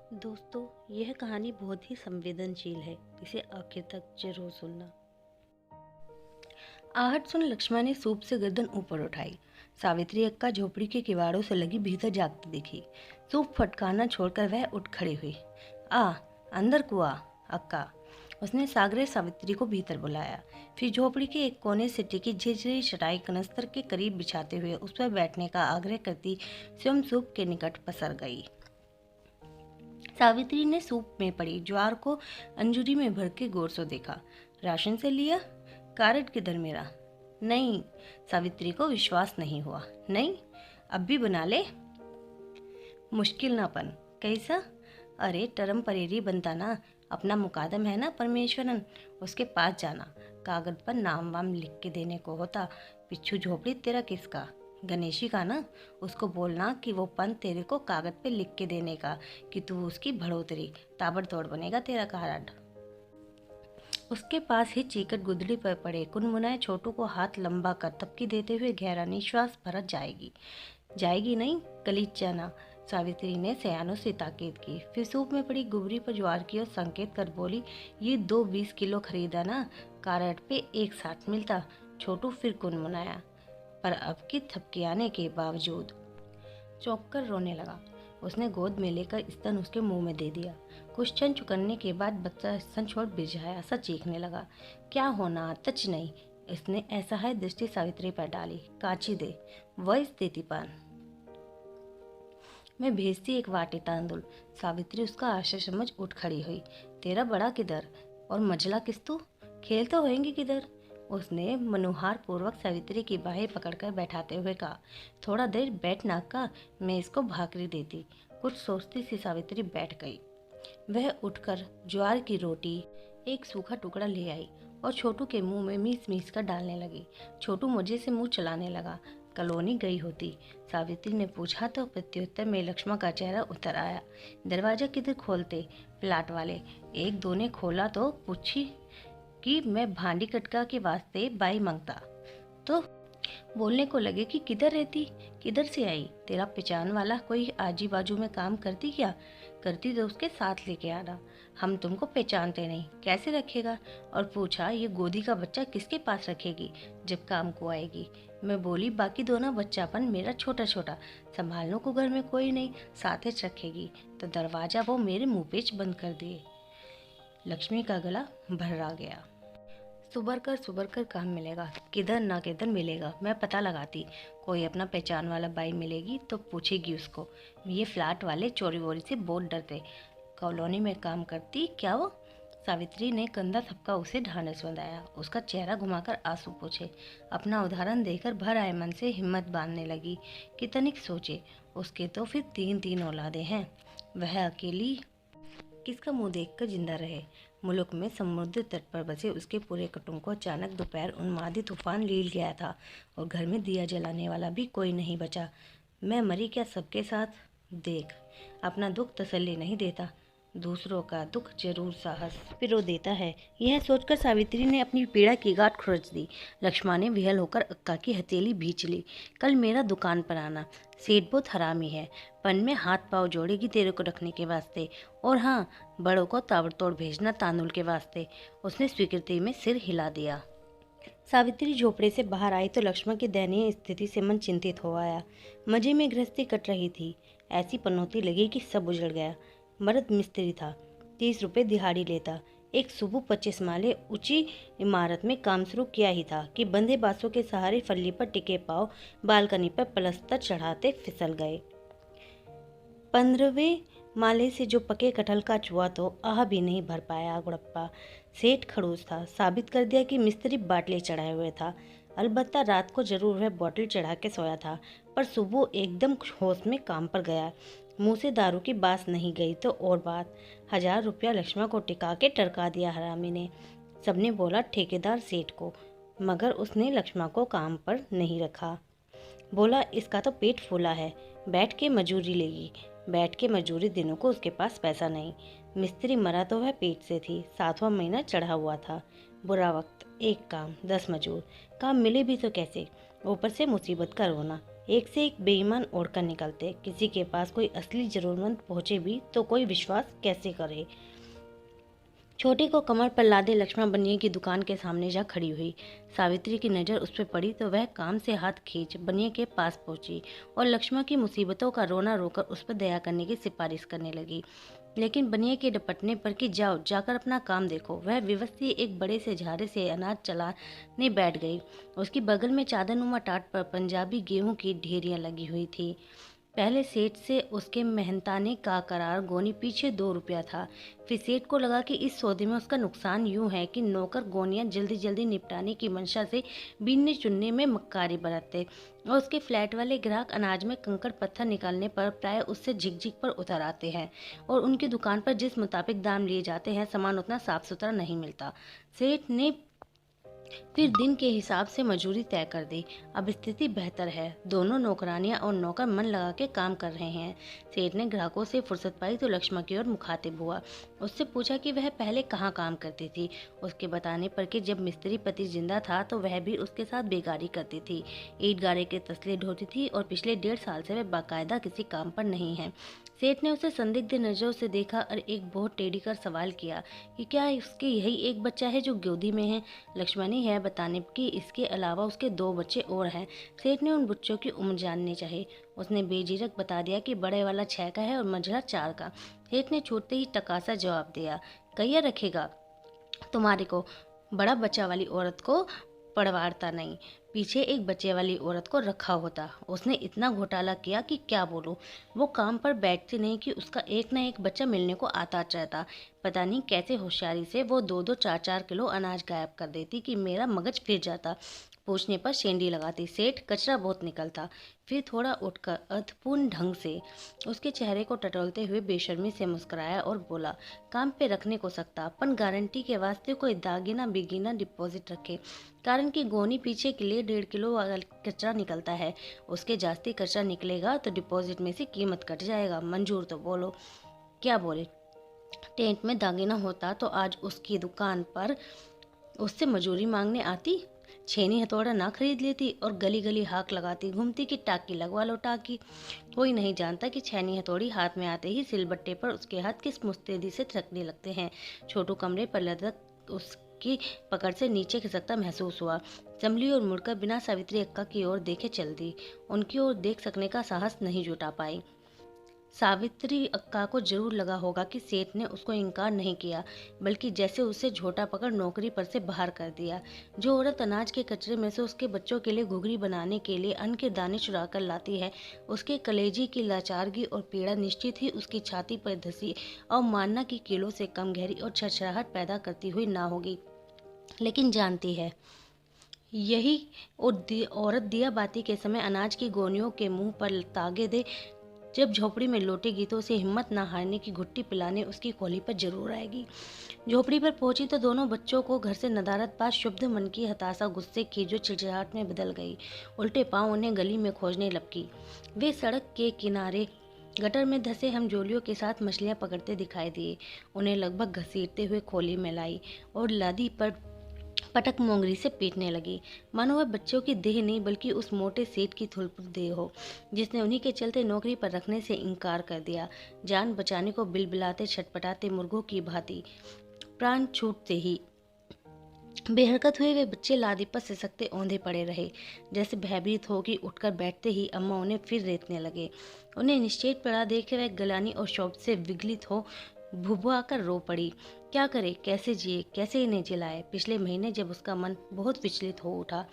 दोस्तों, यह कहानी बहुत ही संवेदनशील है। इसे आखिर तक जरूर सुनना। आहट सुन लक्ष्मण ने सूप से गर्दन ऊपर उठाई। सावित्री अक्का झोपड़ी के किवाड़ों से लगी भीतर जागती दिखी। सूप फटकारना छोड़कर वह उठ खड़ी हुई। अंदर कुआ अक्का। उसने सागरे सावित्री को भीतर बुलाया। फिर झोपड़ी के एक कोने से टिकी झिझरी चटाई कनस्तर के करीब बिछाते हुए उस पर बैठने का आग्रह करती स्वयं सूप के निकट पसर गई। सावित्री ने सूप में पड़ी ज्वार को अंजुरी में भर के गौर से देखा। राशन से लिया? कारट किधर मेरा? नहीं। सावित्री को विश्वास नहीं हुआ। नहीं, अब भी बना ले। मुश्किल ना पन। कैसा? अरे टरम परेरी बनता ना। अपना मुकादम है ना परमेश्वरन, उसके पास जाना। कागज पर नाम वाम लिख के देने को होता। पिच्छू झोपड़ी तेरा किसका? गणेशी का ना। उसको बोलना कि वो पंत तेरे को कागज पे लिख के देने का कि तू उसकी बढ़ोतरी ताबड़तोड़ बनेगा तेरा कारड। उसके पास ही चीकट गुदड़ी पर पड़े कुनमुनाए छोटू को हाथ लंबा कर थपकी देते हुए गहरा निश्वास भरा जाएगी नहीं गलीच जाना। सावित्री ने सयानों से ताकीद की। फिर सूप में पड़ी गुबरी पर ज्वार की ओर संकेत कर बोली, ये 2 20 किलो खरीदा ना, कारट पे 1 60 मिलता। छोटू फिर कुनमुनाया, पर अब की थपकियाने के बावजूद चौंक कर रोने लगा। उसने गोद में लेकर स्तन उसके मुंह में दे दिया। कुछ क्षण चुकन्ने के बाद बच्चा स्तन छोड़ बिरझाया सा चीखने लगा। क्या होना? टच नहीं। इसने ऐसा है दृष्टि सावित्री पर डाली। काची दे, वॉइस देती पान। मैं भेजती एक वाटी तांदुल। सावित्री उसका आशय समझ उठ खड़ी हुई। तेरा बड़ा किधर? और मझला किस तू? खेल तो होएंगी किधर? उसने मनुहार पूर्वक सावित्री की बाहें पकड़कर बैठाते हुए कहा। थोड़ा देर बैठ ना का, मैं इसको भाकरी देती। कुछ सोचती सी सावित्री बैठ गई। वह उठकर ज्वार की रोटी एक सूखा टुकड़ा ले आई और छोटू के मुंह में मीस मीस कर डालने लगी। छोटू मुझे से मुंह चलाने लगा। कॉलोनी गई होती, सावित्री ने पूछा तो प्रत्युत्तर में लक्ष्मण का चेहरा उतर आया। दरवाजा किधर खोलते? प्लाट वाले एक दो ने खोला तो पूछी कि मैं भांडी कटका के वास्ते बाई मांगता, तो बोलने को लगे कि किधर रहती, किधर से आई, तेरा पहचान वाला कोई आजू बाजू में काम करती क्या? करती तो उसके साथ लेके आना। हम तुमको पहचानते नहीं, कैसे रखेगा? और पूछा ये गोदी का बच्चा किसके पास रखेगी जब काम को आएगी? मैं बोली बाकी दोनों बच्चापन मेरा छोटा छोटा, संभालने को घर में कोई नहीं, साथ ही रखेगी। तो दरवाजा वो मेरे मुँह पेच बंद कर दिए। लक्ष्मी का गला भर्रा गया। सुबर कर काम मिलेगा, किधर ना किधर मिलेगा। मैं पता लगाती, कोई अपना पहचान वाला बाई मिलेगी तो पूछेगी उसको। ये फ्लैट वाले चोरी वोरी से बहुत डरते। कॉलोनी में काम करती क्या वो? सावित्री ने कंधा थपका उसे ढांढस बंधाया। उसका चेहरा घुमाकर आंसू पोंछे। अपना उदाहरण देकर भर आए मन से हिम्मत बांधने लगी कि तनिक सोचे, उसके तो फिर 3 औलादे हैं। वह अकेली किसका मुंह देखकर जिंदा रहे? मुल्क में समुद्र तट पर बसे उसके पूरे कुटुंब को अचानक दोपहर उन्मादी तूफान ले गया था और घर में दिया जलाने वाला भी कोई नहीं बचा। मैं मरी क्या सबके साथ? देख, अपना दुख तसल्ली नहीं देता, दूसरों का दुख जरूर साहस पिरो देता है। यह सोचकर सावित्री ने अपनी पीड़ा की गांठ खुरच दी। लक्ष्मण ने विहल होकर अक्का की हथेली भींच ली। कल मेरा दुकान पर आना, सेठ बहुत हरामी है, पन में हाथ पाँव जोड़ेगी तेरे को रखने के वास्ते। और हाँ, बड़ों को ताबड़तोड़ भेजना तांदुल के वास्ते। उसने स्वीकृति में सिर हिला दिया। सावित्री झोपड़े से बाहर आई तो लक्ष्मण की दयनीय स्थिति से मन चिंतित हो आया। मजे में गृहस्थी कट रही थी, ऐसी पनौती लगी कि सब उजड़ गया। मर्द मिस्त्री था, 30 रुपये दिहाड़ी लेता। एक सुबह 25 माले ऊंची इमारत में काम शुरू किया ही था कि बंधे बांसों के सहारे फल्ली पर टिके पाँव बालकनी पर प्लस्तर चढ़ाते फिसल गए। 15वें माले से जो पके कटहल का चुआ तो आह भी नहीं भर पाया। गुड़प्पा सेठ खड़ूस था, साबित कर दिया कि मिस्त्री बाटले चढ़ाए हुए था। अलबत्ता रात को जरूर वह बोतल चढ़ा के सोया था, पर सुबह एकदम होश में काम पर गया। मुंह से दारू की बात नहीं गई तो और बात। 1000 रुपया लक्ष्मण को टिका के टरका दिया हरामी ने। सबने बोला ठेकेदार सेठ को, मगर उसने लक्ष्मण को काम पर नहीं रखा। बोला इसका तो पेट फूला है, बैठ के मजूरी लेगी। बैठ के मजूरी दिनों को उसके पास पैसा नहीं। मिस्त्री मरा तो वह पेट से थी, 7वां महीना चढ़ा हुआ था। बुरा वक्त, एक काम 10 मजूर, काम मिले भी तो कैसे, ऊपर से मुसीबत का रोना। एक से एक बेईमान ओढ़कर निकलते। किसी के पास कोई असली जरूरतमंद पहुंचे भी तो कोई विश्वास कैसे करे। छोटी को कमर पर लादे लक्ष्मण बनिए की दुकान के सामने जा खड़ी हुई। सावित्री की नज़र उस पर पड़ी तो वह काम से हाथ खींच बनिए के पास पहुंची और लक्ष्मण की मुसीबतों का रोना रोकर उस पर दया करने की सिफारिश करने लगी। लेकिन बनिए के डपटने पर कि जाओ जाकर अपना काम देखो, वह विवश सी एक बड़े से झारे से अनाज चलाने बैठ गई। उसकी बगल में चादरनुमा टाट पर पंजाबी गेहूं की ढेरियां लगी हुई थी। पहले सेठ से उसके मेहनताने का करार गोनी पीछे 2 रुपया था। फिर सेठ को लगा कि इस सौदे में उसका नुकसान यूं है कि नौकर गोनियां जल्दी जल्दी निपटाने की मंशा से बीनने चुनने में मक्कारी बरतते और उसके फ्लैट वाले ग्राहक अनाज में कंकड़ पत्थर निकालने पर प्राय उससे झिकझिक पर उतर आते हैं और उनकी दुकान पर जिस मुताबिक दाम लिए जाते हैं सामान उतना साफ सुथरा नहीं मिलता। सेठ ने फिर दिन के हिसाब से मजूरी तय कर दी। अब स्थिति बेहतर है, दोनों नौकरानियां और नौकर मन लगा के काम कर रहे हैं। सेठ ने ग्राहकों से फुर्सत पाई तो लक्ष्मण की ओर मुखातिब हुआ। उससे पूछा कि वह पहले कहाँ काम करती थी। उसके बताने पर कि जब मिस्त्री पति जिंदा था तो वह भी उसके साथ बेगारी करती थी, ईंट गारे के तसले ढोती थी और पिछले 1.5 साल से वह बाकायदा किसी काम पर नहीं है। सेठ ने उसे संदिग्ध नजरों से देखा और एक बहुत टेढ़ी कर सवाल किया कि क्या उसके यही एक बच्चा है जो गोदी में है। लक्ष्मणी है बताने कि इसके अलावा उसके 2 बच्चे और हैं। सेठ ने उन बच्चों की उम्र जाननी चाहिए। उसने बेझिझक बता दिया कि बड़े वाला 6 का है और मझला 4 का। सेठ ने छूटते ही टकासा जवाब दिया, कैया रखेगा तुम्हारे को, बड़ा बच्चा वाली औरत को पड़वारता नहीं, पीछे एक बच्चे वाली औरत को रखा होता। उसने इतना घोटाला किया कि क्या बोलूं। वो काम पर बैठती नहीं कि उसका एक न एक बच्चा मिलने को आता रहता। पता नहीं कैसे होशियारी से वो 2-2 4-4 किलो अनाज गायब कर देती कि मेरा मगज फिर जाता। पूछने पर शेंडी लगाती, सेठ कचरा बहुत निकलता। फिर थोड़ा उठकर अर्थपूर्ण ढंग से उसके चेहरे को टटोलते हुए बेशर्मी से मुस्कुराया और बोला, काम पे रखने को सकता, अपन गारंटी के वास्ते कोई दागीना बिगीना डिपॉजिट रखे। कारण कि गोनी पीछे के लिए 1.5 किलो कचरा निकलता है। उसके जास्ती कचरा निकलेगा तो डिपॉजिट में से कीमत कट जाएगा। मंजूर तो बोलो। क्या बोले। टेंट में दागीना होता तो आज उसकी दुकान पर उससे मजूरी मांगने आती, छेनी हथौड़ा ना खरीद लेती और गली गली हाक लगाती घूमती कि टाकी लगवा लो टाकी। कोई नहीं जानता कि छेनी हथौड़ी हाथ में आते ही सिलबट्टे पर उसके हाथ किस मुस्तैदी से थरकने लगते हैं। छोटू कमरे पर लटक उसकी पकड़ से नीचे खिसकता महसूस हुआ। संभली और मुड़कर बिना सावित्री अक्का की ओर देखे चल दी। उनकी ओर देख सकने का साहस नहीं जुटा पाई। सावित्री अक्का को जरूर लगा होगा कि सेठ ने उसको इनकार नहीं किया, बल्कि जैसे उसे झोटा पकड़ नौकरी पर से बाहर कर दिया। जो औरत अनाज के कचरे में से उसके बच्चों के लिए घुघरी बनाने के लिए अन्न के दाने चुरा कर लाती है, उसके कलेजी की लाचारगी और पीड़ा निश्चित ही उसकी छाती पर धसी और मानना की कीलों से कम गहरी और छरछराहट पैदा करती हुई ना होगी। लेकिन जानती है यही औरत दिया बाती के समय अनाज की गोनियों के मुंह पर तागे दे, जब झोपड़ी में लोटे गीतों से हिम्मत ना हारने की घुट्टी पिलाने उसकी कोली पर जरूर आएगी। झोपड़ी पर पहुंची तो दोनों बच्चों को घर से नदारत पास शुद्ध मन की हताशा गुस्से खीजो चिड़चिड़ाहट में बदल गई। उल्टे पांव उन्हें गली में खोजने लपकी। वे सड़क के किनारे गटर में धसे हम जोलियों के साथ मछलियां पकड़ते दिखाई दिए। उन्हें लगभग घसीटते हुए खोली में लाई और लादी पर पटक मोंगरी से पीटने लगी, मानो वह बच्चों की देह नहीं बल्कि उस मोटे सेठ की थुलपुल देह हो जिसने उन्हीं के चलते नौकरी पर रखने से इनकार कर दिया। जान बचाने को बिलबिलाते छटपटाते मुर्गों की भांति प्राण छूटते ही बेहरकत हुए वे बच्चे लादी पर सिसकते औंधे पड़े रहे। जैसे भयभीत होगी उठकर बैठते ही अम्मा उन्हें फिर रेतने लगे। उन्हें निश्चेत पड़ा देखे वह गलानी और शौक से विगलित हो भुभुआ कर रो पड़ी। क्या करे, कैसे जिए, कैसे इन्हें जिलाए। पिछले महीने जब उसका मन बहुत विचलित हो उठा,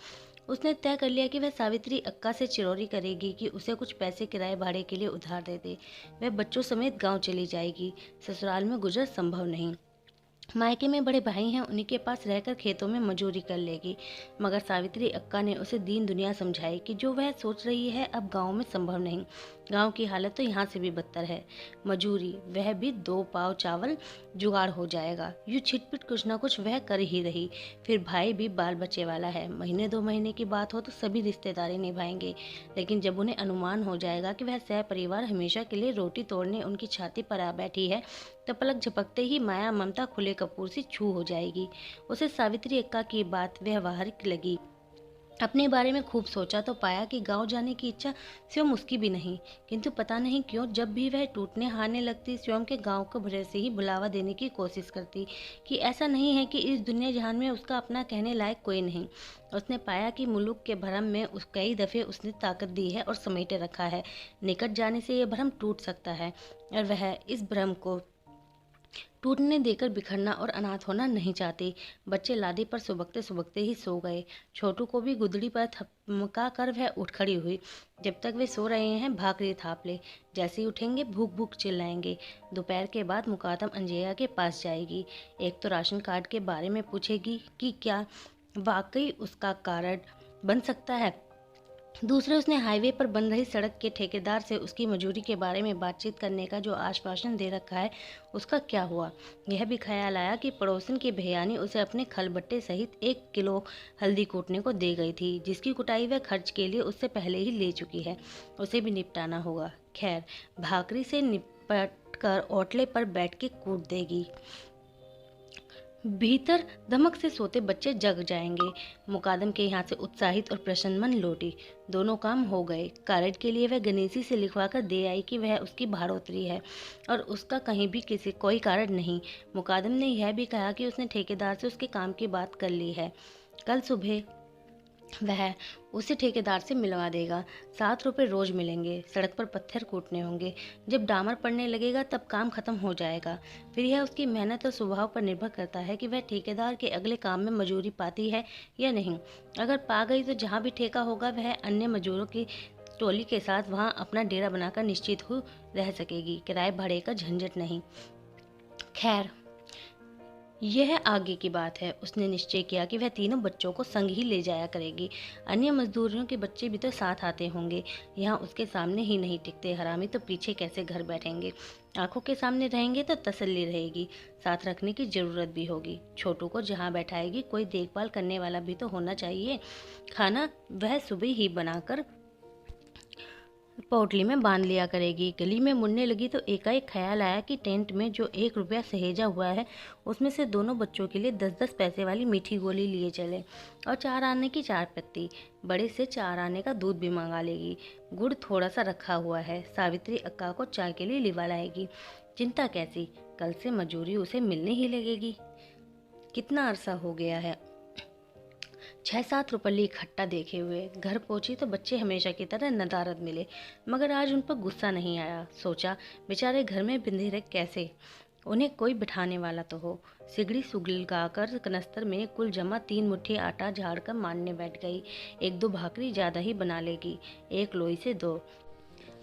उसने तय कर लिया कि वह सावित्री अक्का से चिरौरी करेगी कि उसे कुछ पैसे किराए भाड़े के लिए उधार दे दे। वह बच्चों समेत गांव चली जाएगी। ससुराल में गुजर संभव नहीं। मायके में बड़े भाई हैं, उन्हीं के पास रहकर खेतों में मजूरी कर लेगी। मगर सावित्री अक्का ने उसे दीन दुनिया समझाई कि जो वह सोच रही है अब गांव में संभव नहीं। गांव की हालत तो यहाँ से भी बदतर है। मजूरी, वह भी 2 पाव चावल जुगाड़ हो जाएगा। यूँ छिटपिट कुछ ना कुछ वह कर ही रही। फिर भाई भी बाल बच्चे वाला है। महीने 2 महीने की बात हो तो सभी रिश्तेदारी निभाएंगे। लेकिन जब उन्हें अनुमान हो जाएगा कि वह सह परिवार हमेशा के लिए रोटी तोड़ने उनकी छाती पर आ बैठी है, तो पलक झपकते ही माया ममता खुले कपूर सी छू हो जाएगी। उसे सावित्री अक्का की बात व्यवहारिक लगी। अपने बारे में खूब सोचा तो पाया कि गांव जाने की इच्छा स्वयं उसकी भी नहीं, किंतु पता नहीं क्यों जब भी वह टूटने हारने लगती स्वयं के गांव को भरे से ही बुलावा देने की कोशिश करती कि ऐसा नहीं है कि इस दुनिया जहान में उसका अपना कहने लायक कोई नहीं। उसने पाया कि मुल्क के भ्रम में कई दफ़े उसने ताकत दी है और समेटे रखा है। निकट जाने से यह भ्रम टूट सकता है और वह इस भ्रम को टूटने देकर बिखरना और अनाथ होना नहीं चाहती। बच्चे लादी पर सुबकते सुबकते ही सो गए। छोटू को भी गुदड़ी पर थपका कर वह उठ खड़ी हुई। जब तक वे सो रहे हैं भाकरी थाप ले, जैसे ही उठेंगे भूख भूख चिल्लाएंगे। दोपहर के बाद मुकादम अंजैया के पास जाएगी। एक तो राशन कार्ड के बारे में पूछेगी कि क्या वाकई उसका कार्ड बन सकता है। दूसरे, उसने हाईवे पर बन रही सड़क के ठेकेदार से उसकी मजूरी के बारे में बातचीत करने का जो आश्वासन दे रखा है उसका क्या हुआ। यह भी ख्याल आया कि पड़ोसन की भैयानी उसे अपने खलबट्टे सहित 1 किलो हल्दी कूटने को दे गई थी, जिसकी कुटाई वह खर्च के लिए उससे पहले ही ले चुकी है। उसे भी निपटाना होगा। खैर, भाकरी से निपट कर ओटले पर बैठ के कूट देगी। भीतर धमक से सोते बच्चे जग जाएंगे। मुकादम के यहाँ से उत्साहित और प्रसन्न मन लौटी। दोनों काम हो गए। कार्ड के लिए वह गणेशी से लिखवा कर दे आई कि वह उसकी भाड़ोतरी है और उसका कहीं भी किसी कोई कार्ड नहीं। मुकादम ने यह भी कहा कि उसने ठेकेदार से उसके काम की बात कर ली है। कल सुबह वह उसे ठेकेदार से मिलवा देगा। 7 रुपये रोज मिलेंगे। सड़क पर पत्थर कूटने होंगे। जब डामर पड़ने लगेगा तब काम खत्म हो जाएगा। फिर यह उसकी मेहनत और स्वभाव पर निर्भर करता है कि वह ठेकेदार के अगले काम में मजूरी पाती है या नहीं। अगर पा गई तो जहाँ भी ठेका होगा वह अन्य मजूरों की टोली के साथ वहाँ अपना डेरा बनाकर निश्चित हो रह सकेगी। किराए भाड़े का झंझट नहीं। खैर, यह आगे की बात है। उसने निश्चय किया कि वह तीनों बच्चों को संग ही ले जाया करेगी। अन्य मजदूरों के बच्चे भी तो साथ आते होंगे। यहाँ उसके सामने ही नहीं टिकते हरामी तो पीछे कैसे घर बैठेंगे। आंखों के सामने रहेंगे तो तसल्ली रहेगी। साथ रखने की जरूरत भी होगी। छोटू को जहाँ बैठाएगी कोई देखभाल करने वाला भी तो होना चाहिए। खाना वह सुबह ही बनाकर पोटली में बांध लिया करेगी। गली में मुड़ने लगी तो एकाएक ख्याल आया कि टेंट में जो 1 रुपया सहेजा हुआ है उसमें से दोनों बच्चों के लिए 10-10 पैसे वाली मीठी गोली लिए चले और 4 आने की 4 पत्ती। बड़े से 4 आने का दूध भी मंगा लेगी। गुड़ थोड़ा सा रखा हुआ है। सावित्री अक्का को चाय के लिए लिवा लाएगी। चिंता कैसी, कल से मजूरी उसे मिलने ही लगेगी। कितना अरसा हो गया है 6-7 रुपये इकट्ठा देखे हुए। घर पहुंची तो बच्चे हमेशा की तरह नदारद मिले, मगर आज उन पर गुस्सा नहीं आया। सोचा बेचारे घर में बिंधे रहे कैसे, उन्हें कोई बिठाने वाला तो हो। सिगड़ी सुलगाकर कनस्तर में कुल जमा 3 मुट्ठी आटा झाड़कर मारने बैठ गई। 1-2 भाकरी ज़्यादा ही बना लेगी, 1 लोई से 2।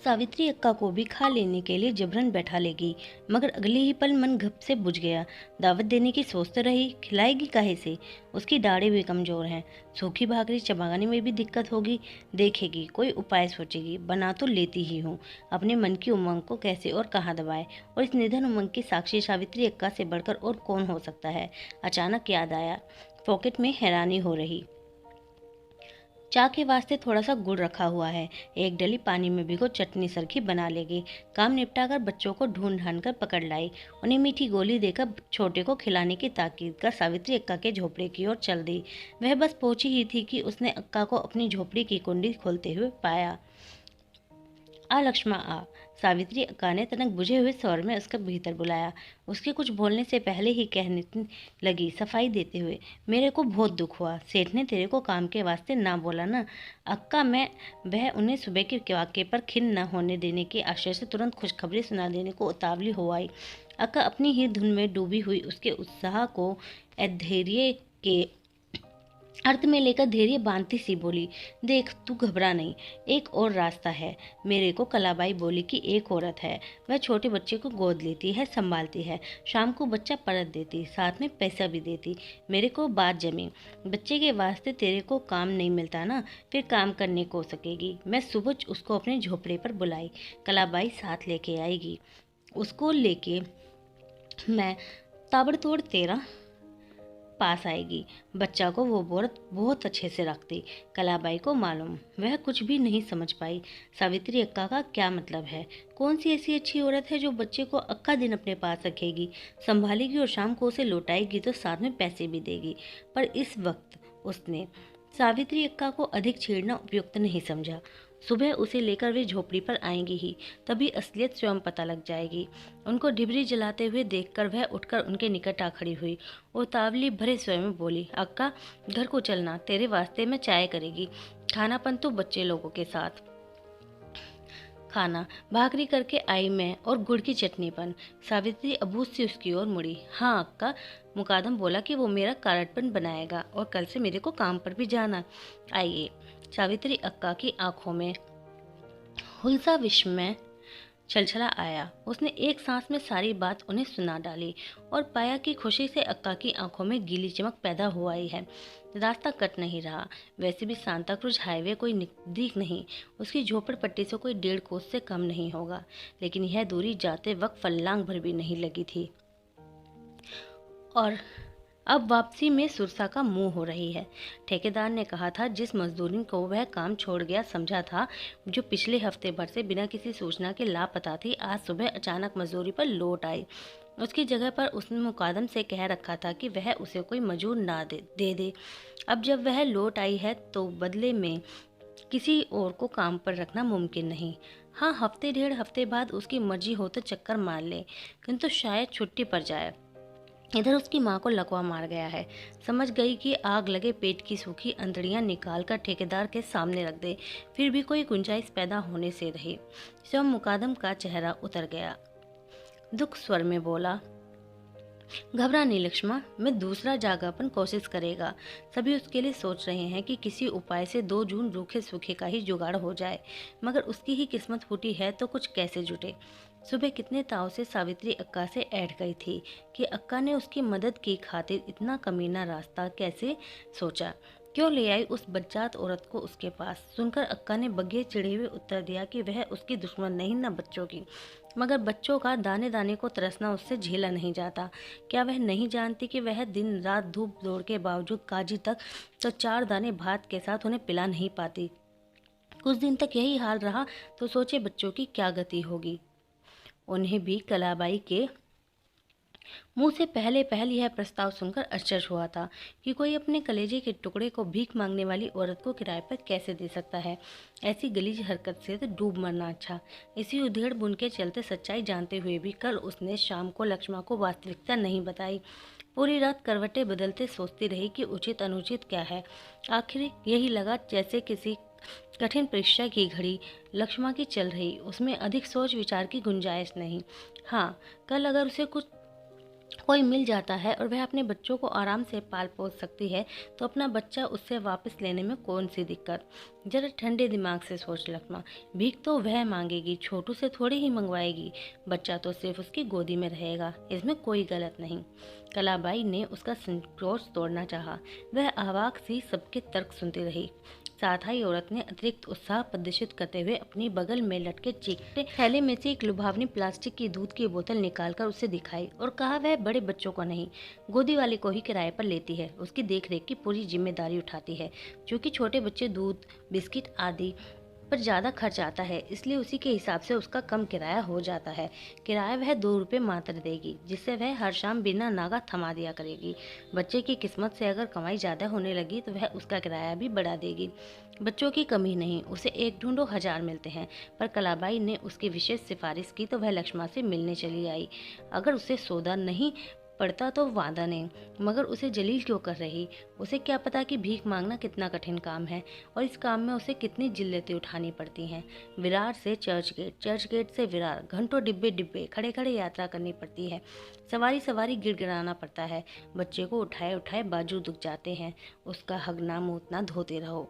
सावित्री अक्का को भी खा लेने के लिए जबरन बैठा लेगी, मगर अगले ही पल मन घप से बुझ गया। दावत देने की सोच तो रही, खिलाएगी काहे से। उसकी दाढ़ें भी कमजोर हैं। सूखी भाकरी चबाने में भी दिक्कत होगी। देखेगी, कोई उपाय सोचेगी। बना तो लेती ही हूँ। अपने मन की उमंग को कैसे और कहाँ दबाए, और इस निधन उमंग की साक्षी सावित्री अक्का से बढ़कर और कौन हो सकता है। अचानक याद आया, पॉकेट में हैरानी हो रही। चाय के वास्ते थोड़ा सा गुड़ रखा हुआ है। 1 डली पानी में भिगो चटनी सरखी बना लेगी। काम निपटाकर बच्चों को ढूंढ ढांढ कर पकड़ लाई। उन्हें मीठी गोली देकर छोटे को खिलाने की ताकीद कर सावित्री अक्का के झोपड़े की ओर चल दी। वह बस पहुंची ही थी कि उसने अक्का को अपनी झोपड़ी की कुंडी खोलते हुए पाया। आ लक्ष्मा आ। सावित्री अक्का ने तनक बुझे हुए स्वर में उसका भीतर बुलाया। उसके कुछ बोलने से पहले ही कहने लगी सफाई देते हुए, मेरे को बहुत दुख हुआ। सेठ ने तेरे को काम के वास्ते ना बोला ना। अक्का मैं वह उन्हें सुबह के वाक्य पर खिन्न न होने देने के आशय से तुरंत खुशखबरी सुना देने को उतावली हो आई। अक्का अपनी ही धुन में डूबी हुई उसके उत्साह को अधैर्य के अर्थ में लेकर धैर्य बांधती सी बोली, देख तू घबरा नहीं, एक और रास्ता है। मेरे को कलाबाई बोली कि एक औरत है, वह छोटे बच्चे को गोद लेती है, संभालती है, शाम को बच्चा परत देती, साथ में पैसा भी देती। मेरे को बात जमी, बच्चे के वास्ते तेरे को काम नहीं मिलता ना, फिर काम करने को सकेगी। मैं सुबह उसको अपने झोपड़े पर बुलाई, कलाबाई साथ लेके आएगी। उसको लेके मैं ताबड़तोड़ तेरा पास आएगी। बच्चा को वो बहुत अच्छे से रखती। कलाबाई को मालूम, वह कुछ भी नहीं समझ पाई। सावित्री अक्का का क्या मतलब है? कौन सी ऐसी अच्छी औरत है जो बच्चे को अक्का दिन अपने पास रखेगी, संभालेगी और शाम को उसे लौटाएगी तो साथ में पैसे भी देगी। पर इस वक्त उसने सावित्री अक्का को अधिक छेड़ना उपयुक्त नहीं समझा। सुबह उसे लेकर वे झोपड़ी पर आएंगी ही, तभी असलियत स्वयं पता लग जाएगी। उनको डिबरी जलाते हुए देखकर वह उठकर उनके निकट आ खड़ी हुई और तावली भरे स्वर में बोली, अक्का, घर को चलना, तेरे वास्ते मैं चाय करेगी। खानापन तो बच्चे लोगों के साथ। खाना भाकरी करके आई मैं और गुड़ की चटनी बन। सावित्री अबूझ से उसकी ओर मुड़ी। हाँ अक्का, मुकादम बोला कि वो मेरा कारटपन बनाएगा और कल से मेरे को काम पर भी जाना। आइए। सावित्री अक्का की आंखों में हुलसा विस्मय छलछला आया। उसने एक सांस में सारी बात उन्हें सुना डाली और पाया कि खुशी से अक्का की आंखों में गीली चमक पैदा हो आई है। रास्ता कट नहीं रहा। वैसे भी सांता क्रूज हाईवे कोई नजदीक नहीं, उसकी झोपड़पट्टी से कोई 1.5 कोस से कम नहीं होगा, लेकिन यह दूरी जाते वक्त फल्लांग भर भी नहीं लगी थी। और अब वापसी में सुरसा का मुंह हो रही है। ठेकेदार ने कहा था जिस मजदूरी को वह काम छोड़ गया समझा था, जो पिछले हफ्ते भर से बिना किसी सूचना के लापता थी, आज सुबह अचानक मजदूरी पर लौट आई। उसकी जगह पर उसने मुकादम से कह रखा था कि वह उसे कोई मजूर ना दे। अब जब वह लौट आई है तो बदले में किसी और को काम पर रखना मुमकिन नहीं। हाँ, हफ्ते 1.5 हफ्ते बाद उसकी मर्जी हो तो चक्कर मार ले, किंतु शायद छुट्टी पर जाए। इधर उसकी माँ को लकवा मार गया है। समझ गई कि आग लगे पेट की सूखी अंतड़ियाँ निकाल कर ठेकेदार के सामने रख दे, फिर भी कोई गुंजाइश पैदा होने से रही। स्वयं मुकादम का चेहरा उतर गया। दुख स्वर में बोला, घबरा नहीं लक्ष्मा, मैं दूसरा जागापन कोशिश करेगा। सभी उसके लिए सोच रहे हैं कि किसी उपाय से 2 जून रूखे सूखे का ही जुगाड़ हो जाए, मगर उसकी ही किस्मत फूटी है तो कुछ कैसे जुटे। सुबह कितने ताव से सावित्री अक्का से ऐठ गई थी कि अक्का ने उसकी मदद की खातिर इतना कमीना रास्ता कैसे सोचा, क्यों ले आई उस बच्चात औरत को उसके पास। सुनकर अक्का ने बग्गे चिढ़े हुए उत्तर दिया कि वह उसकी दुश्मन नहीं, न बच्चों की, मगर बच्चों का दाने दाने को तरसना उससे झेला नहीं जाता। क्या वह नहीं जानती कि वह दिन रात धूप दौड़ के बावजूद काजी तक तो 4 दाने भात के साथ उन्हें पिला नहीं पाती। कुछ दिन तक यही हाल रहा तो सोचे बच्चों की क्या गति होगी। उन्हें भी कलाबाई के मुंह से पहले यह प्रस्ताव सुनकर आश्चर्य हुआ था कि कोई अपने कलेजे के टुकड़े को भीख मांगने वाली औरत को किराए पर कैसे दे सकता है। ऐसी गलीज हरकत से तो डूब मरना अच्छा। इसी उधेड़ बुन के चलते सच्चाई जानते हुए भी कल उसने शाम को लक्ष्मा को वास्तविकता नहीं बताई। पूरी रात करवटें बदलते सोचती रही कि उचित अनुचित क्या है। आखिर यही लगा जैसे किसी कठिन परीक्षा की घड़ी लक्ष्मा की चल रही, उसमें अधिक सोच विचार की गुंजाइश नहीं। हाँ, कल अगर उसे कोई मिल जाता है और वह अपने बच्चों को आराम से पाल पोस सकती है तो अपना बच्चा उससे वापस लेने में कौन सी दिक्कत। जरा ठंडे दिमाग से सोच लक्ष्मा, भीख तो वह मांगेगी, छोटू से थोड़ी ही मंगवाएगी, बच्चा तो सिर्फ उसकी गोदी में रहेगा, इसमें कोई गलत नहीं। कलाबाई ने उसका संकोच तोड़ना चाहा। वह अवाक सी सबके तर्क सुनती रही। साथ ही औरत ने अतिरिक्त उत्साह प्रदर्शित करते हुए अपनी बगल में लटके चीकटे थैले में से एक लुभावनी प्लास्टिक की दूध की बोतल निकालकर उसे दिखाई और कहा, वह बड़े बच्चों को नहीं, गोदी वाले को ही किराए पर लेती है, उसकी देखरेख की पूरी जिम्मेदारी उठाती है। क्योंकि छोटे बच्चे दूध, बिस्किट आदि पर ज़्यादा खर्च आता है, इसलिए उसी के हिसाब से उसका कम किराया हो जाता है। किराया वह 2 रुपये मात्र देगी, जिससे वह हर शाम बिना नागा थमा दिया करेगी। बच्चे की किस्मत से अगर कमाई ज़्यादा होने लगी तो वह उसका किराया भी बढ़ा देगी। बच्चों की कमी नहीं, उसे एक ढूंढो 1000 मिलते हैं। पर कलाबाई ने उसकी विशेष सिफारिश की तो वह लक्ष्मा से मिलने चली आई। अगर उसे सौदा नहीं पड़ता तो वादा नहीं, मगर उसे जलील क्यों कर रही। उसे क्या पता कि भीख मांगना कितना कठिन काम है और इस काम में उसे कितनी जिल्लतें उठानी पड़ती हैं। विरार से चर्च गेट से विरार घंटों डिब्बे खड़े खड़े यात्रा करनी पड़ती है। सवारी गिड़गिड़ाना पड़ता है। बच्चे को उठाए बाजू दुख जाते हैं। उसका हगना मूतना धोते रहो।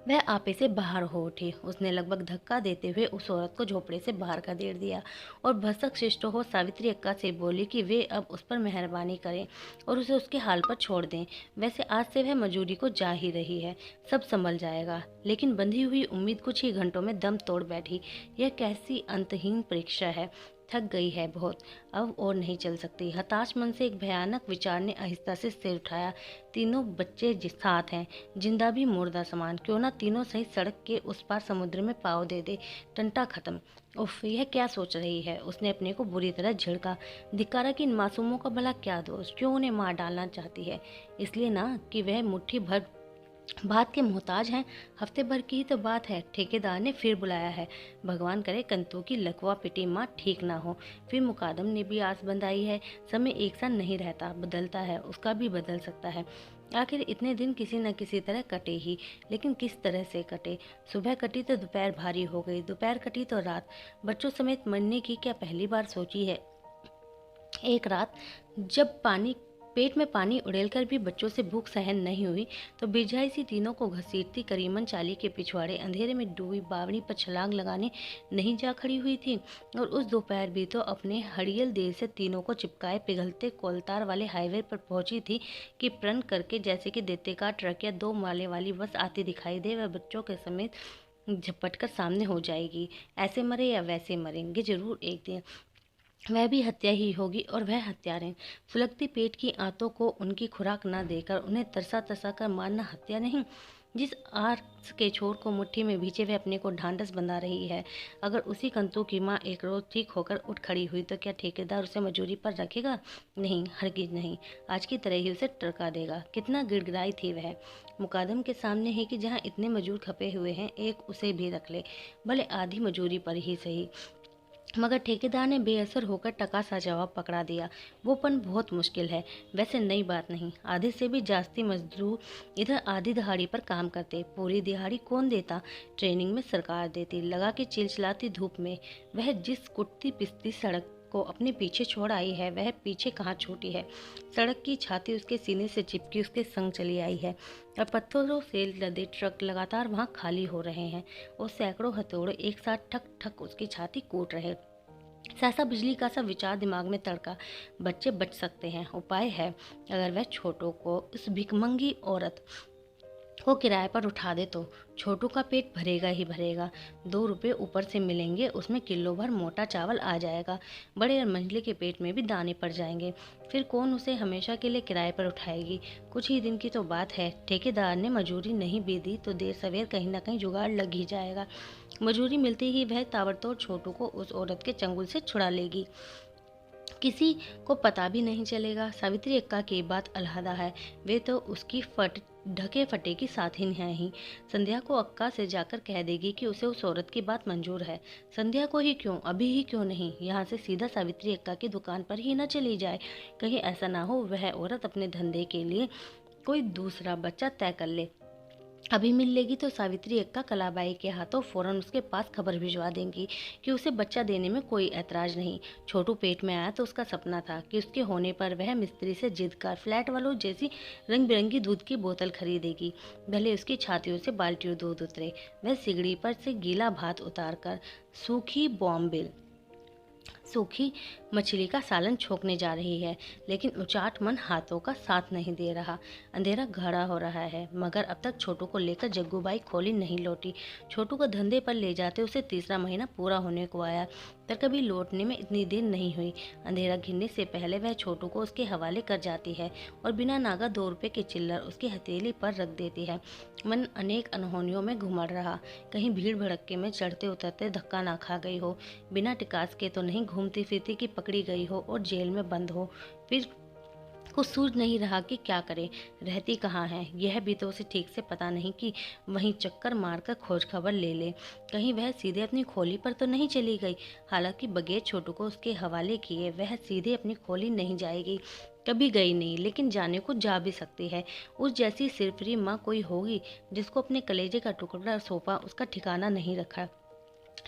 वह आपे से बाहर हो उठी। उसने लगभग धक्का देते हुए उस औरत को झोपड़े से बाहर का देर दिया और भसक शिष्ट हो सावित्री अक्का से बोली कि वे अब उस पर मेहरबानी करें और उसे उसके हाल पर छोड़ दें। वैसे आज से वह मजूरी को जा ही रही है, सब संभल जाएगा। लेकिन बंधी हुई उम्मीद कुछ ही घंटों में दम तोड़ बैठी। यह कैसी अंतहीन परीक्षा है। थक गई है बहुत, अब और नहीं चल सकती। हताश मन से एक भयानक विचार ने आहिस्ता से सिर उठाया। तीनों बच्चे साथ हैं, जिंदा भी मुर्दा समान, क्यों ना तीनों सहित सड़क के उस पार समुद्र में पाँव दे दे, टंटा खत्म। उफ, यह क्या सोच रही है। उसने अपने को बुरी तरह झिड़का। धिक्कारा कि इन मासूमों का भला क्या दोष, क्यों उन्हें मार डालना चाहती है। इसलिए ना कि वह मुट्ठी भर बात के मोहताज हैं। हफ्ते भर की ही तो बात है, ठेकेदार ने फिर बुलाया है। भगवान करे कंतु की लकवा पिटी माँ ठीक ना हो। फिर मुकादम ने भी आस बंधाई है। समय एक सा नहीं रहता, बदलता है, उसका भी बदल सकता है। आखिर इतने दिन किसी न किसी तरह कटे ही, लेकिन किस तरह से कटे। सुबह कटी तो दोपहर भारी हो गई, दोपहर कटी तो रात। बच्चों समेत मरने की क्या पहली बार सोची है। एक रात जब पानी पेट में पानी उड़ेलकर भी बच्चों से भूख सहन नहीं हुई, तो बेजाई सी तीनों को घसीटती करीमन चाली के पिछवाड़े अंधेरे में डूबी बावड़ी पर छलांग लगाने नहीं जा खड़ी हुई थी। और उस दोपहर भी तो अपने हड़ियल देर से तीनों को चिपकाए पिघलते कोलतार वाले हाईवे पर पहुंची थी कि प्रण करके जैसे कि देते का ट्रक या 2 माले वाली बस आती दिखाई दे, वह बच्चों के समेत झपट कर सामने हो जाएगी। ऐसे मरे या वैसे मरेंगे जरूर एक दिन। वह भी हत्या ही होगी, और वह हत्यारे। सुलगती पेट की आंतों को उनकी खुराक न देकर उन्हें तरसा तरसा कर मारना हत्या नहीं। जिस आर्स के छोर को मुट्ठी में भींचे वह अपने को ढांढस बंधा रही है। अगर उसी कंतु की माँ एक रोज ठीक होकर उठ खड़ी हुई तो क्या ठेकेदार उसे मजूरी पर रखेगा? नहीं, हरगिज नहीं। आज की तरह ही उसे टरका देगा। कितना गिड़गिड़ाई थी वह। मुकादम के सामने है कि जहाँ इतने मजूर खपे हुए हैं, एक उसे भी रख ले, भले आधी मजूरी पर ही सही। मगर ठेकेदार ने बेअसर होकर टका सा जवाब पकड़ा दिया। वो पन बहुत मुश्किल है। वैसे नई बात नहीं, आधे से भी जास्ती मजदूर इधर आधी दिहाड़ी पर काम करते। पूरी दिहाड़ी कौन देता? ट्रेनिंग में सरकार देती, लगा के चिलचिलाती धूप में। वह जिस कुटती पिसती सड़क को अपने पीछे छोड़ आई है, वह पीछे कहाँ छूटी है। सड़क की छाती उसके सीने से चिपकी उसके संग चली आई है, और पत्थरों से लदे ट्रक लगातार वहाँ खाली हो रहे हैं, और सैकड़ों हथौड़े एक साथ ठक ठक उसकी छाती कूट रहे। सहसा बिजली का सा विचार दिमाग में तड़का। बच्चे बच सकते हैं, उपाय है। अगर वह छोटू को, उस भिखमंगी औरत को किराए पर उठा दे तो छोटू का पेट भरेगा ही भरेगा। 2 रुपए ऊपर से मिलेंगे, उसमें किलो भर मोटा चावल आ जाएगा। बड़े और मंझले के पेट में भी दाने पड़ जाएंगे। फिर कौन उसे हमेशा के लिए किराए पर उठाएगी? कुछ ही दिन की तो बात है। ठेकेदार ने मजूरी नहीं भी दी तो देर सवेर कहीं ना कहीं जुगाड़ लग ही जाएगा। मजूरी मिलते ही वह ताबड़तोड़ छोटू को उस औरत के चंगुल से छुड़ा लेगी। किसी को पता भी नहीं चलेगा। सावित्री अक्का की बात अलहदा है। वे तो उसकी ढके फटे की साथ ही है ही। संध्या को अक्का से जाकर कह देगी कि उसे उस औरत की बात मंजूर है। संध्या को ही क्यों, अभी ही क्यों नहीं, यहाँ से सीधा सावित्री अक्का की दुकान पर ही न चली जाए। कहीं ऐसा ना हो वह औरत अपने धंधे के लिए कोई दूसरा बच्चा तय कर ले। अभी मिल लेगी तो सावित्री अक्का कलाबाई के हाथों फौरन उसके पास खबर भिजवा देंगी कि उसे बच्चा देने में कोई ऐतराज नहीं। छोटू पेट में आया तो उसका सपना था कि उसके होने पर वह मिस्त्री से जिद कर फ्लैट वालों जैसी रंग बिरंगी दूध की बोतल खरीदेगी। भले उसकी छातियों से बाल्टियों दूध उतरे। वह सिगड़ी पर से गीला भात उतार कर सूखी मछली का सालन छोकने जा रही है, लेकिन उचाट मन हाथों का साथ नहीं दे रहा। अंधेरा गाढ़ा हो रहा है, मगर अब तक छोटू को लेकर जग्गूबाई खोली नहीं लौटी। छोटू को धंधे पर ले जाते उसे तीसरा महीना पूरा होने को आया, पर कभी लौटने में इतनी देर नहीं हुई। अंधेरा घिरने से पहले वह छोटू को उसके हवाले कर जाती है और बिना नागा 2 रुपए के चिल्लर उसकी हथेली पर रख देती है। मन अनेक अनहोनियों में घुमड़ रहा। कहीं भीड़ भड़क्के में चढ़ते उतरते धक्का ना खा गई हो, बिना टिकास के तो नहीं घूमती फिरती कि पकड़ी गई हो और जेल में बंद हो। फिर कुछ सूझ नहीं रहा कि क्या करे, रहती कहाँ है यह भी तो उसे ठीक से पता नहीं कि वहीं चक्कर मारकर खोज खबर ले ले। कहीं वह सीधे अपनी खोली पर तो नहीं चली गई। हालांकि बगैर छोटू को उसके हवाले किए वह सीधे अपनी खोली नहीं जाएगी। कभी गई नहीं, लेकिन जाने को जा भी सकती है। उस जैसी सिरफिरी माँ कोई होगी जिसको अपने कलेजे का टुकड़ा सौंपा उसका ठिकाना नहीं रखा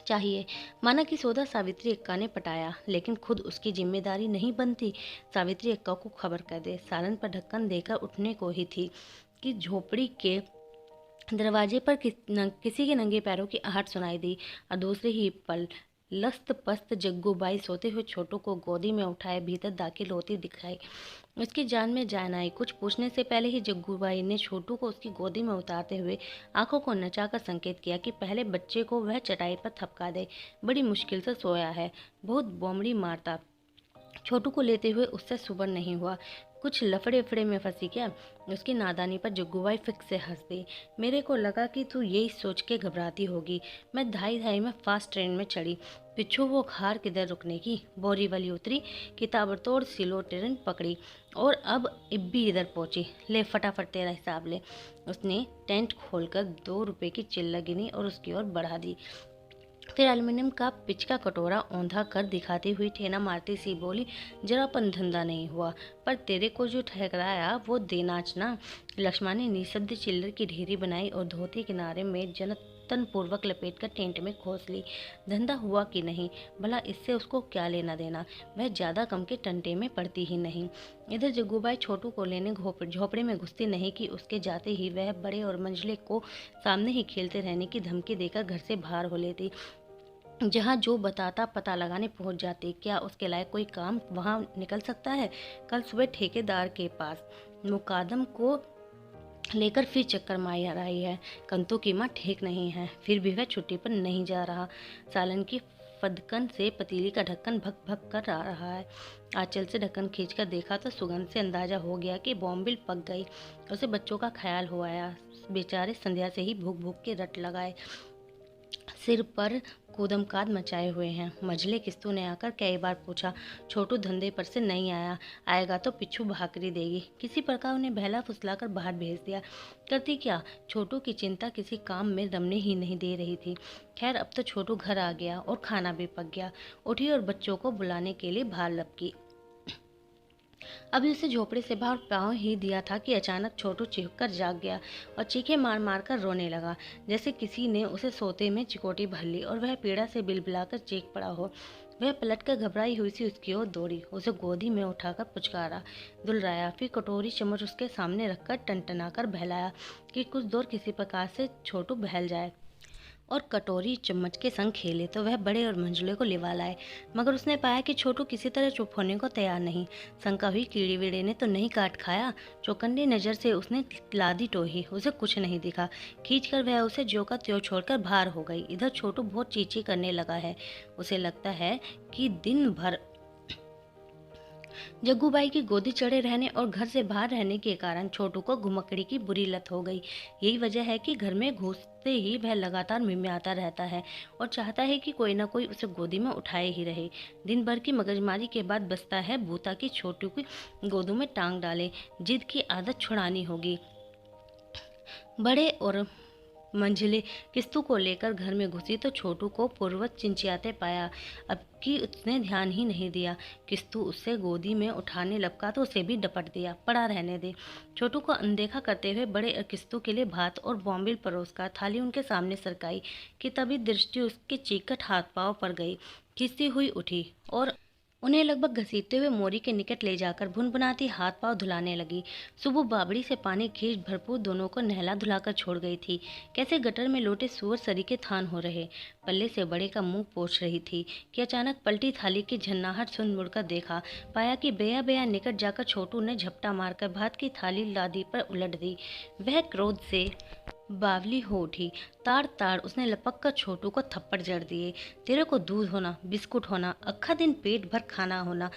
चाहिए। माना कि सौदा सावित्री अक्का ने पटाया, लेकिन खुद उसकी जिम्मेदारी नहीं बनती सावित्री अक्का को खबर कर दे। सालन पर ढक्कन देकर उठने को ही थी कि झोपड़ी के दरवाजे पर किसी के नंगे पैरों की आहट सुनाई दी, और दूसरे ही पल लस्त पस्त जग्गूबाई सोते हुए छोटू को गोदी में उठाए भीतर दाखिल होती दिखाई। उसकी जान में जान आई। कुछ पूछने से पहले ही जग्गूबाई ने छोटू को उसकी गोदी में उतारते हुए आंखों को नचाकर संकेत किया कि पहले बच्चे को वह चटाई पर थपका दे। बड़ी मुश्किल से सोया है, बहुत बोमड़ी मारता। छोटू को लेते हुए उससे सुबर नहीं हुआ। कुछ लफड़े फड़े में फंसी क्या? उसकी नादानी पर जग्गूबाई फिक से हंस दी। मेरे को लगा कि तू यही सोच के घबराती होगी। मैं धाई धाई में फास्ट ट्रेन में चढ़ी, पिच्छू वो खार किधर रुकने की, बोरीवली उतरी कि ताबड़तोड़ सिलो ट्रेन पकड़ी और अब इब्बी इधर पहुंची। ले फटाफट तेरा हिसाब ले। उसने टेंट खोलकर 2 रुपए की चिल्ला गिनी और उसकी ओर बढ़ा दी। फिर एल्युमिनियम का पिच का कटोरा औंधा कर दिखाती हुई ठेना मारती सी बोली, जरा पन धंधा नहीं हुआ, पर तेरे को जो ठहराया वो देनाच ना। लक्ष्मण ने निशब्द चिल्लर की ढेरी बनाई और धोती किनारे में जनतन पूर्वक लपेट कर टेंट में खोस ली। धंधा हुआ कि नहीं, भला इससे उसको क्या लेना देना, वह ज्यादा कम के टंटे में पड़ती ही नहीं। इधर जग्गूबाई छोटू को लेने झोपड़े में घुसती नहीं कि उसके जाते ही वह बड़े और मंझले को सामने ही खेलते रहने की धमकी देकर घर से बाहर हो लेती। जहाँ जो बताता पता लगाने पहुंच जाते। क्या उसके लायक कोई काम वहां निकल सकता है? कल सुबह ठेकेदार के पास मुकादम को लेकर फिर चक्कर मार आई है। कंतु की माँ ठीक नहीं है, फिर भी वह छुट्टी पर नहीं जा रहा। सालन की फदकन से पतीली का ढक्कन भक भक कर आ रहा है। आंचल से ढक्कन खींचकर देखा तो सुगंध से अंदाजा हो गया कि बॉम्बिल पक गई। उसे बच्चों का ख्याल हो आया। बेचारे संध्या से ही भूख भूख के रट लगाए, सिर पर कूदमकाद मचाए हुए हैं। मझले किस्तू ने आकर कई बार पूछा, छोटू धंधे पर से नहीं आया, आएगा तो पिच्छू भाकरी देगी। किसी प्रकार उन्हें बहला फुसलाकर बाहर भेज दिया। करती क्या, छोटू की चिंता किसी काम में रमने ही नहीं दे रही थी। खैर अब तो छोटू घर आ गया और खाना भी पक गया। उठी और बच्चों को बुलाने के लिए बाहर लपकी। अभी उसे झोपड़े से बाहर पाँव ही दिया था कि अचानक छोटू चीख कर जाग गया और चीखे मार मार कर रोने लगा, जैसे किसी ने उसे सोते में चिकोटी भर ली और वह पीड़ा से बिलबिलाकर चीख पड़ा हो। वह पलटकर घबराई हुई सी उसकी ओर दौड़ी, उसे गोदी में उठाकर पुचकारा, दुलराया, फिर कटोरी चम्मच उसके सामने रखकर टनटनाकर बहलाया कि कुछ दूर किसी प्रकार से छोटू बहल जाए और कटोरी चम्मच के संग खेले तो वह बड़े और मंझले को लिवा लाए। मगर उसने पाया कि छोटू किसी तरह चुप होने को तैयार नहीं। शंका हुई, कीड़ी वीड़े ने तो नहीं काट खाया। चौकन्नी नजर से उसने लादी टोही, उसे कुछ नहीं दिखा। खींचकर वह उसे ज्यों का त्यों छोड़कर बाहर हो गई। इधर छोटू बहुत चींची करने लगा है। उसे लगता है कि दिन भर जग्गूबाई की गोदी चढ़े रहने और घर से बाहर रहने के कारण छोटू को घुमक्कड़ी की बुरी लत हो गई। यही वजह है कि घर में घुसते ही वह लगातार मिमियाता रहता है और चाहता है कि कोई ना कोई उसे गोदी में उठाए ही रहे। दिन भर की मगजमारी के बाद बचता है बूता की छोटू की गोदों में टांग डाले। जिद की आदत छुड़ानी होगी। बड़े और मंझले किस्तू को लेकर घर में घुसी तो छोटू को पूर्ववत चिंचियाते पाया। अब कि उसने ध्यान ही नहीं दिया। किस्तू उससे गोदी में उठाने लपका तो उसे भी डपट दिया, पड़ा रहने दे। छोटू को अनदेखा करते हुए बड़े और किस्तू के लिए भात और बॉम्बिल परोस कर थाली उनके सामने सरकाई कि तभी दृष्टि उसके चीकट हाथ पांव पर गई। खिसती हुई उठी और उन्हें लगभग घसीटते हुए मोरी के निकट ले जाकर भुनभुनाती हाथ पांव धुलाने लगी। सुबह बाबड़ी से पानी खींच भरपूर दोनों को नहला धुलाकर छोड़ गई थी। कैसे गटर में लोटे सुअर सरीके थान हो रहे। पल्ले से बड़े का मुंह पोंछ रही थी कि अचानक पलटी थाली की झन्नाहट सुन मुड़कर देखा, पाया कि बेया बेया निकट जाकर छोटू ने झपटा मारकर भात की थाली लादी पर उलट दी। वह क्रोध से बावली हो उठी। ताड़ ताड़ उसने लपक कर छोटू को थप्पड़ जड़ दिए। तेरे को दूध होना, बिस्कुट होना, अक्खा दिन पेट भर खाना होना,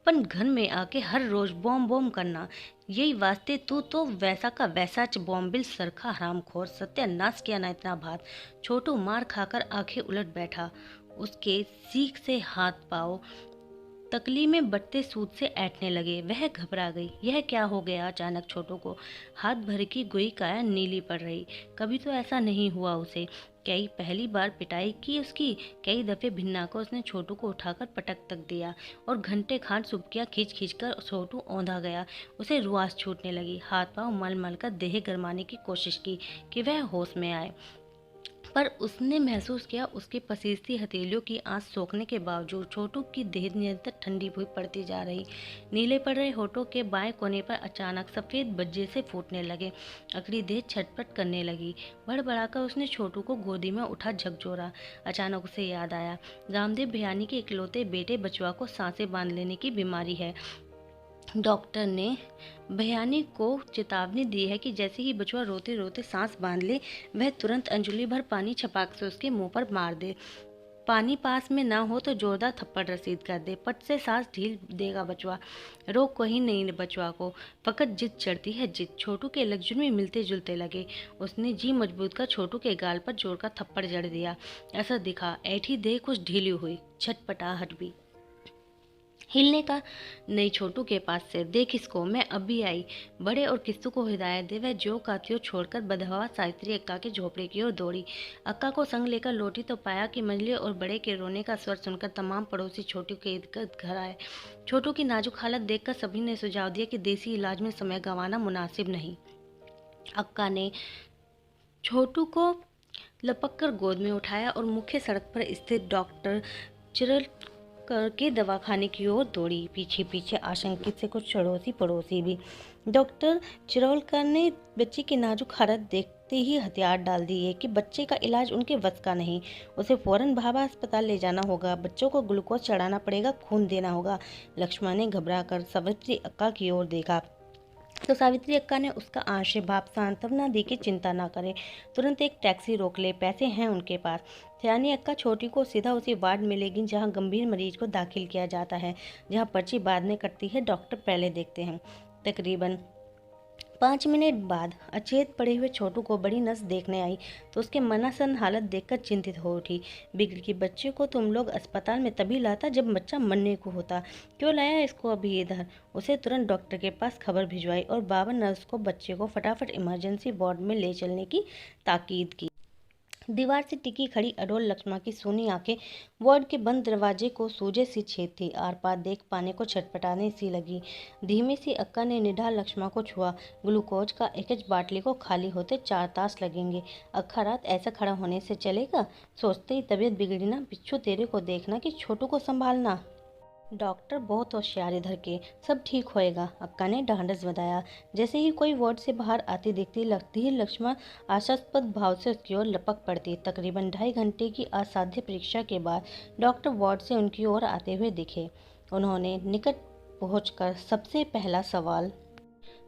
पन घर में आके हर रोज बॉम बॉम करना, यही वास्ते तू तो वैसा का वैसा बॉम्बिल सरखा हरामखोर, सत्यानाश किया ना इतना भात। छोटू मार खाकर आंखें उलट बैठा। उसके सीख से हाथ पाँव तकली में बटते सूत से ऐंठने लगे। वह घबरा गई। यह क्या हो गया अचानक छोटू को? हाथ भर की गोई काया नीली पड़ रही। कभी तो ऐसा नहीं हुआ उसे। कई पहली बार पिटाई की उसकी। कई दफे भिन्ना को उसने छोटू को उठाकर पटक तक दिया और घंटे खाट सुबकियां खींच खींच कर छोटू औंधा गया। उसे रुआस छूटने लगी। हाथ पांव मल मल कर देह गरमाने की कोशिश की कि वह होश में आए, पर उसने महसूस किया उसकी पसीजती हथेलियों की आंच सोखने के बावजूद छोटू की देह निरंतर ठंडी हुई पड़ती जा रही। नीले पड़ रहे होठों के बाएं कोने पर अचानक सफेद बज्जे से फूटने लगे। अकड़ी देह छटपट करने लगी। बड़बड़ाकर उसने छोटू को गोदी में उठा झकझोरा। अचानक उसे याद आया, रामदेव भैयानी के इकलौते बेटे बचवा को सांसें बांध लेने की बीमारी है। डॉक्टर ने भयानी को चेतावनी दी है कि जैसे ही बचवा रोते रोते सांस बांध ले, वह तुरंत अंजुली भर पानी छपाक से उसके मुंह पर मार दे। पानी पास में ना हो तो जोरदार थप्पड़ रसीद कर दे। पट से सांस ढील देगा बचवा, रोक कोई नहीं बचवा को, फकत जिद चढ़ती है जिद। छोटू के लफ्ज़ में मिलते जुलते लगे। उसने जी मजबूत कर छोटू के गाल पर जोर का थप्पड़ जड़ दिया। असर दिखा, ऐठी देह कुछ ढीली हुई, छटपटाहट भी। हिलने का नहीं छोटू के पास से। देख इसको, मैं अभी आई। बड़े और किस्तू को हिदायत दे वह जो का त्यों छोड़कर बदहवा सावित्री अक्का के झोपड़े की ओर दौड़ी। अक्का को संग लेकर लौटी तो पाया कि मंझले और बड़े के रोने का स्वर सुनकर तमाम पड़ोसी छोटू के इर्द घर आए। छोटू की नाजुक हालत देखकर सभी ने सुझाव दिया कि देसी इलाज में समय गंवाना मुनासिब नहीं। अक्का ने छोटू को लपक कर गोद में उठाया और मुख्य सड़क पर स्थित डॉक्टर चिरल करके दवाखाने की ओर दौड़ी। पीछे पीछे आशंकित से कुछ अड़ोसी पड़ोसी भी। डॉक्टर चिरौलकर ने बच्चे की नाजुक हालत देखते ही हथियार डाल दिए कि बच्चे का इलाज उनके बस का नहीं, उसे फौरन भाभा अस्पताल ले जाना होगा, बच्चों को ग्लूकोज चढ़ाना पड़ेगा, खून देना होगा। लक्ष्मण ने घबराकर सावित्री अक्का की ओर देखा तो सावित्री अक्का ने उसका आशीर्वाद सांत्वना दी कि चिंता ना करे, तुरंत एक टैक्सी रोक ले, पैसे हैं उनके पास। सयानी अक्का छोटी को सीधा उसी वार्ड मिलेगी जहां गंभीर मरीज को दाखिल किया जाता है, जहां पर्ची बाद में कटती है, डॉक्टर पहले देखते हैं। तकरीबन 5 मिनट बाद अचेत पड़े हुए छोटू को बड़ी नर्स देखने आई तो उसके मनासन हालत देखकर चिंतित हो उठी। बिगड़ की बच्चे को तुम लोग अस्पताल में तभी लाता जब बच्चा मरने को होता, क्यों लाया इसको अभी इधर? उसे तुरंत डॉक्टर के पास खबर भिजवाई और बाबा नर्स को बच्चे को फटाफट इमरजेंसी वार्ड में ले चलने की ताकीद की। दीवार से टिकी खड़ी अडोल लक्ष्मा की सूनी आंखें वार्ड के बंद दरवाजे को सूजे सी छेद थी, आर पार देख पाने को छटपटाने सी लगी। धीमी सी अक्का ने निढाल लक्ष्मा को छुआ। ग्लूकोज का एक बाटली को खाली होते 4 तास लगेंगे। अक्का रात ऐसा खड़ा होने से चलेगा? सोचते ही तबीयत बिगड़ी ना, बिच्छू तेरे को देखना कि छोटू को संभालना। डॉक्टर बहुत होशियार इधर के, सब ठीक होएगा, अक्का ने ढांढस बंधाया। जैसे ही कोई वार्ड से बाहर आती दिखती लगती ही लक्ष्मण आशास्पद भाव से उसकी ओर लपक पड़ती। तकरीबन 2.5 घंटे की असाध्य परीक्षा के बाद डॉक्टर वार्ड से उनकी ओर आते हुए दिखे। उन्होंने निकट पहुंचकर सबसे पहला सवाल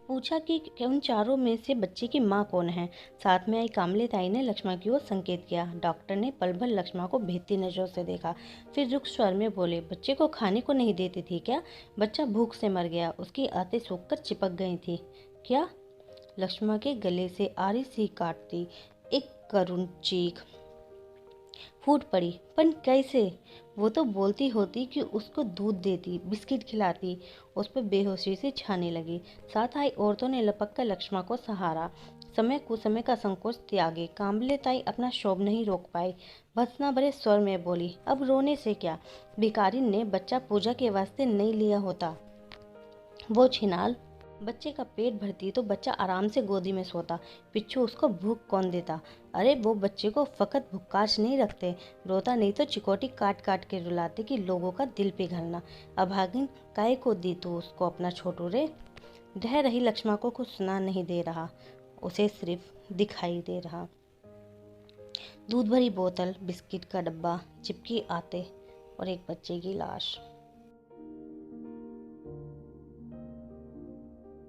पूछा कि उन चारों में से बच्चे की माँ कौन है। साथ में आई कामले ताई ने लक्ष्मा की ओर संकेत किया। डॉक्टर ने पल भर लक्ष्मा को भेदती नजरों से देखा, फिर रुक्ष स्वर में बोले, बच्चे को खाने को नहीं देती थी क्या? बच्चा भूख से मर गया, उसकी आंतें सूखकर चिपक गई थी क्या? लक्ष्मा के गले से आरी सी काटती एक करुण चीख फूट पड़ी। पर कैसे? वो तो बोलती होती कि उसको दूध देती, बिस्किट खिलाती। उस पर बेहोशी से छाने लगी। साथ आई औरतों ने लपक कर लक्ष्मा को सहारा। समय कुसमय का संकोच त्यागे कामले ताई अपना शोभ नहीं रोक पाई। भत्सना भरे स्वर में बोली, अब रोने से क्या? भिखारी ने बच्चा पूजा के वास्ते नहीं लिया होता, वो छिनाल बच्चे का पेट भरती तो बच्चा आराम से गोदी में सोता, पिच्छू उसको भूख कौन देता? अरे वो बच्चे को फकत भुक्काश नहीं रखते, रोता नहीं तो चिकोटी काट काट के रुलाते कि लोगों का दिल पिघलना। अभागिन काय को दी तू उसको अपना छोटू रे? ढह रही लक्ष्मा को कुछ सुना नहीं दे रहा, उसे सिर्फ दिखाई दे रहा। दूध भरी बोतल, बिस्किट का डब्बा, चिपकी आते और एक बच्चे की लाश।